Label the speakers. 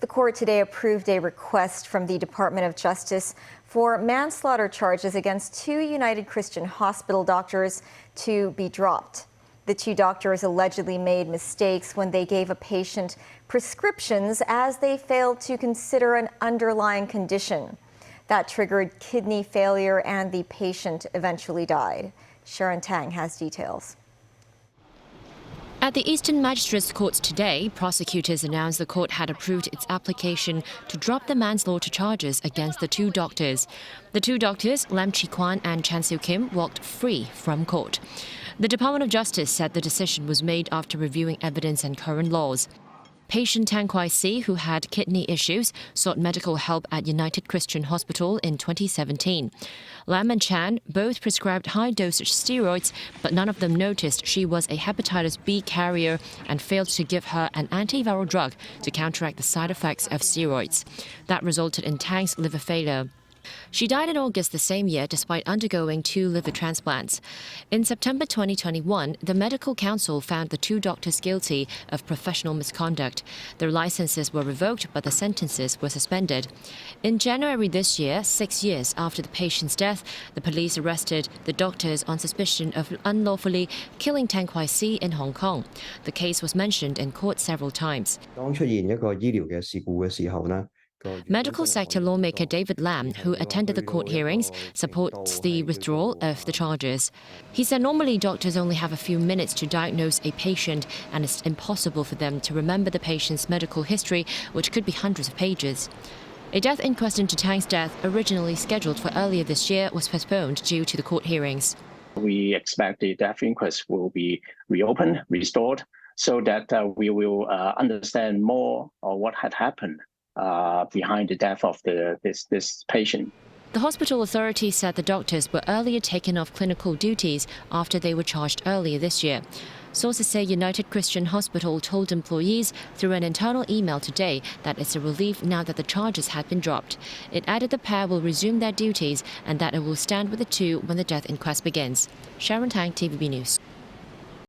Speaker 1: The court today approved a request from the Department of Justice for manslaughter charges against two United Christian Hospital doctors to be dropped. The two doctors allegedly made mistakes when they gave a patient prescriptions as they failed to consider an underlying condition. That triggered kidney failure and the patient eventually died. Sharon Tang has details.
Speaker 2: At the Eastern Magistrates Court today, prosecutors announced the court had approved its application to drop the manslaughter charges against the two doctors. The two doctors, Lam Chi Kwan and Chan Siu Kim, walked free from court. The Department of Justice said the decision was made after reviewing evidence and current laws. Patient Tang Kwai Si, who had kidney issues, sought medical help at United Christian Hospital in 2017. Lam and Chan both prescribed high-dosage steroids, but none of them noticed she was a hepatitis B carrier and failed to give her an antiviral drug to counteract the side effects of steroids. That resulted in Tang's liver failure. She died in August the same year despite undergoing 2 liver transplants. In September 2021, the Medical Council found the two doctors guilty of professional misconduct. Their licenses were revoked, but the sentences were suspended. In January this year, 6 years after the patient's death, the police arrested the doctors on suspicion of unlawfully killing Tang Kwai Si in Hong Kong. The case was mentioned in court several times. Medical sector lawmaker David Lam, who attended the court hearings, supports the withdrawal of the charges. He said normally doctors only have a few minutes to diagnose a patient, and it's impossible for them to remember the patient's medical history, which could be hundreds of pages. A death inquest into Tang's death, originally scheduled for earlier this year, was postponed due to the court hearings.
Speaker 3: We expect the death inquest will be reopened, restored, so that we will understand more of what had happened behind the death of this patient.
Speaker 2: The hospital authorities said the doctors were earlier taken off clinical duties after they were charged earlier this year. Sources say United Christian Hospital told employees through an internal email today that it's a relief now that the charges had been dropped. It added the pair will resume their duties and that it will stand with the two when the death inquest begins. Sharon Tang, TVB News.